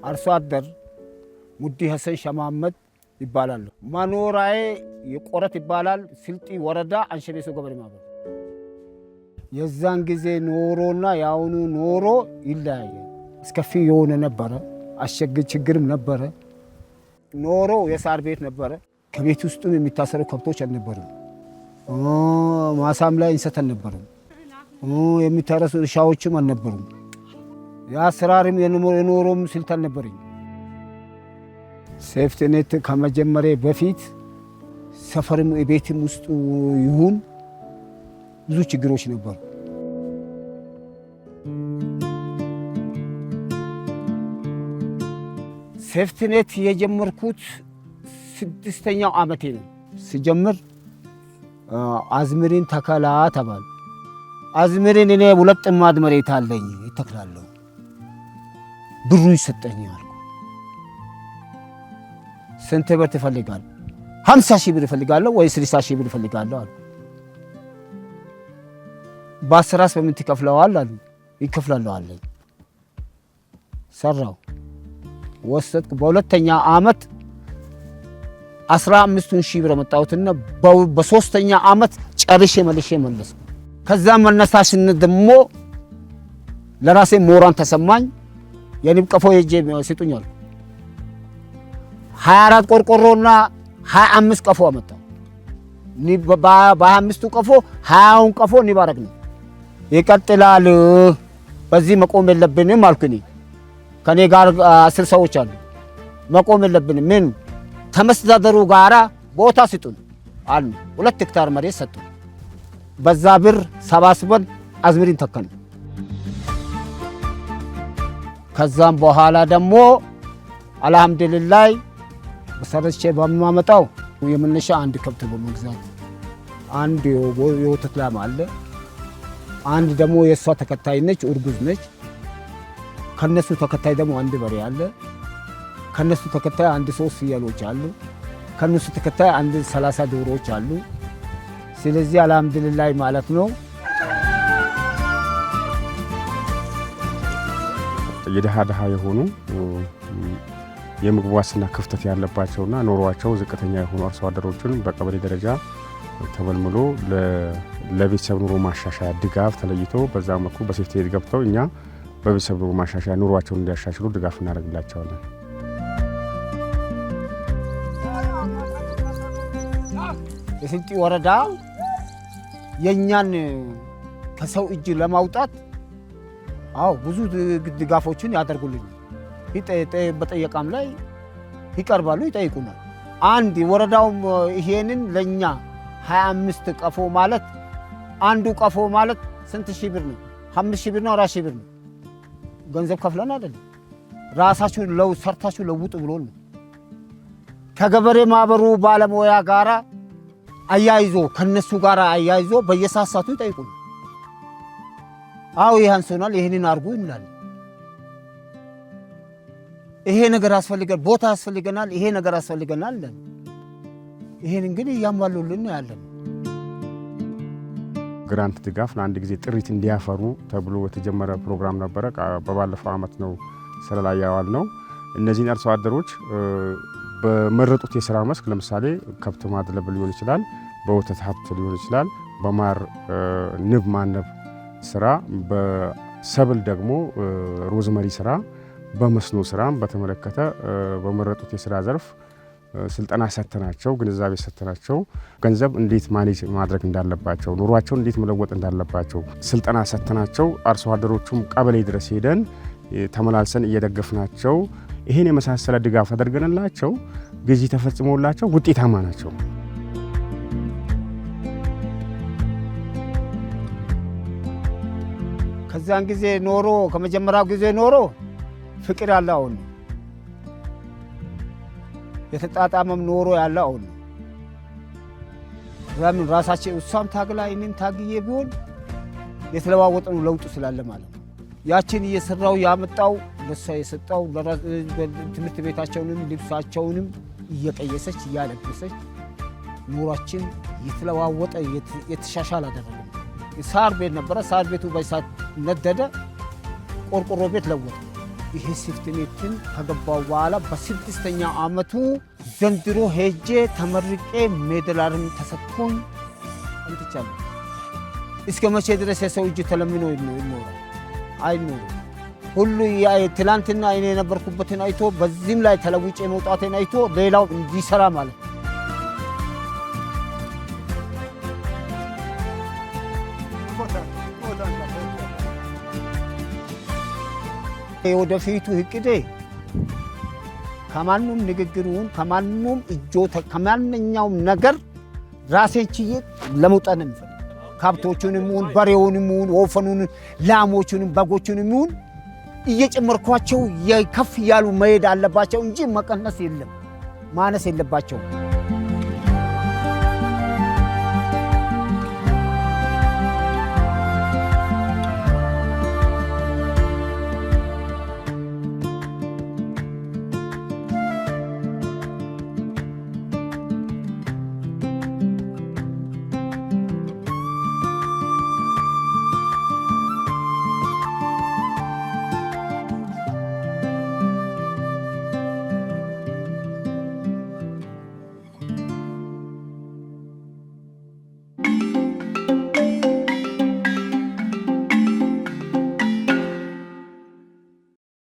አርሶ አደር ሙዲ ሐሰን ሸማመት ይባላል። መኖራዬ የቆረት ይባላል። ስልጢ ወረዳ አንሸቤሶ ገበሬ ማህበር። የዛን ጊዜ ኖሮና ያውኑ ኖሮ ይለያያል። አስከፊ የሆነ ነበረ። አስቸጋሪ ችግርም ነበረ። ኖሮ የሳር ቤት ነበረ። ከቤት ውስጥም የሚታሰሩ ከብቶች አልነበሩም። ማሳም ላይ እንሰት አልነበሩም። የሚታረሱ እርሻዎችም አልነበሩም። የአሰራርም የኖሮም ስልት አልነበረኝ። ሴፍቲኔት ከመጀመሪያ በፊት ሰፈርም ቤትም ውስጥ ይሁን ብዙ ችግሮች ነበሩ። ሴፍቲኔት የጀመርኩት 6ኛው ዓመቴ ነው። ሲጀምር አዝምሪን ተከላ ተባለ። አዝምሪን እኔ 2 ጥማድ መሬት አለኝ ይተክላለሁ፣ ብሩ ይሰጠኛል። ስንት ብር ትፈልጋለህ? 50,000 ብር እፈልጋለሁ ወይ 60,000 ብር እፈልጋለሁ አሉ። በ10 በምን ትከፍለዋል አሉ። ይከፍላለሁ አለኝ። ሰራው ወሰድኩ። በሁለተኛ ዓመት 15,000 ብር መጣሁትና በሶስተኛ ዓመት ጨርሼ መልሼ መለስኩ። ከዛ መነሳሽነት ደግሞ ለራሴ ሞራን ተሰማኝ። የንብ ቀፎ ሄጄ ሲጡኛል 24 ቆርቆሮና 25 ቀፎ አመጣው። በ25ቱ ቀፎ 20ውን ቀፎ ንብ አደረግን። ይቀጥላል፣ በዚህ መቆም የለብንም አልኩኝ። ከኔ ጋር 10 ሰዎች አሉ። መቆም የለብንም ምን ተመስተዳደሩ ጋራ ቦታ ስጡን አሉ። 2 ሄክታር መሬት ሰጡ። በዛ ብር ሰባስበን አዝምሪን ተከልን። ከዛም በኋላ ደግሞ አልሐምዱሊላህ በሰርቼ በማመጣው የመነሻ አንድ ከብት በመግዛት አንድ የወተት ላም አለ። አንድ ደግሞ የሷ ተከታይ ነች፣ እርጉዝ ነች። ከነሱ ተከታይ ደግሞ አንድ በሬ አለ። ከነሱ ተከታይ አንድ 3 ፍየሎች አሉ። ከነሱ ተከታይ አንድ 30 ዶሮዎች አሉ። ስለዚህ አልሐምዱሊላህ ማለት ነው። የደሃ የሆኑ የምግብ ዋስትና ክፍተት ያለባቸውና ኖሯቸው ዝቅተኛ የሆኑ አርሶ አደሮችን በቀበሌ ደረጃ ተመልምሎ ለቤተሰብ ኑሮ ማሻሻያ ድጋፍ ተለይቶ በዛ መልኩ በሴፍቲኔት ገብተው እኛ በቤተሰብ ኑሮ ማሻሻያ ኑሯቸውን እንዲያሻሽሉ ድጋፍ እናደርግላቸዋለን። የስልጢ ወረዳ የኛን ከሰው እጅ ለማውጣት ብዙ ድጋፎችን ያደርጉልኝ። በጠየቃም ላይ ይቀርባሉ፣ ይጠይቁናል። አንድ ወረዳው ይሄንን ለኛ 25 ቀፎ ማለት አንዱ ቀፎ ማለት ስንት ሺህ ብር ነው? 5,000 ብር ነው፣ 4,000 ብር ነው። ገንዘብ ከፍለን አይደለም፣ ራሳችሁ ሰርታችሁ ለውጡ ብሎ ነው። ከገበሬ ማህበሩ ባለሙያ ጋራ አያይዞ ከነሱ ጋራ አያይዞ በየሳሳቱ ይጠይቁናል። ይሄን ሶናል ይሄንን አርጉ ይላል። ይሄ ነገር ያስፈልጋል፣ ቦታ ያስፈልገናል፣ ይሄ ነገር ያስፈልገናል። ይሄን እንግዲህ ያሟሉልን ያለን ግራንት ድጋፍ ለአንድ ጊዜ ጥሪት እንዲያፈሩ ተብሎ የተጀመረ ፕሮግራም ነበረ። በባለፈው ዓመት ነው ስራ ላይ ያዋል ነው። እነዚህን አርሶ አደሮች በመረጡት የሥራ መስክ ለምሳሌ ከብት ማድለብ ሊሆን ይችላል፣ በወተት ሀብት ሊሆን ይችላል፣ በማር ንብ ማነብ ስራ፣ በሰብል ደግሞ ሮዝመሪ ስራ፣ በመስኖ ስራም በተመለከተ በመረጡት የሥራ ዘርፍ ስልጠና ሰጥተናቸው ግንዛቤ ሰጥተናቸው ገንዘብ እንዴት ማኔጅ ማድረግ እንዳለባቸው ኑሯቸውን እንዴት መለወጥ እንዳለባቸው ስልጠና ሰጥተናቸው አርሶ አደሮቹም ቀበሌ ድረስ ሄደን ተመላልሰን እየደገፍናቸው ይሄን የመሳሰለ ድጋፍ አድርገንላቸው ግዢ ተፈጽሞላቸው ውጤታማ ናቸው። ከዛን ጊዜ ኖሮ ከመጀመሪያው ጊዜ ኖሮ ፍቅር ያለው አሁን የተጣጣመም ኖሮ ያለው አሁን ለምን ራሳችን እሷም ታግላ እኔም ታግዬ ቢሆን የተለዋወጠው ለውጥ ስላለ ማለት ነው። ያችን እየሰራው ያመጣው ለሷ የሰጣው ትምህርት ቤታቸውንም ልብሳቸውንም እየቀየሰች እያለበሰች ኑሯችን የተለዋወጠ የተሻሻለ አደረገ። ሳር ቤት ነበረ። ሳር ቤቱ በሳት ነደደ። ቆርቆሮ ቤት ለወጠ። ይሄ ሴፍቲኔትን ከገባው በኋላ በ6ኛ ዓመቱ ዘንድሮ ሄጄ ተመርቄ ሜዳልም ተሰጥቶኝ እንጥቻለሁ። እስከ መቼ ድረስ የሰው እጅ ተለምኖ ይኖራል? አይኖርም። ሁሉ ትላንትና እኔ የነበርኩበትን አይቶ በዚህም ላይ ተለውጬ መውጣቴን አይቶ ሌላው እንዲሰራ ማለት ነው። የወደፊቱ እቅዴ ከማንም ንግግሩን ከማንም እጆታ ከማንኛውም ነገር ራሴን ችዬ ለመውጣት ነው የምፈልገው። ከብቶቹንም ይሁን በሬውንም ይሁን ወፈኑን ላሞቹንም በጎቹንም ይሁን እየጨመርኳቸው ከፍ ያሉ መሄድ አለባቸው እንጂ መቀነስ የለም ማነስ የለባቸው።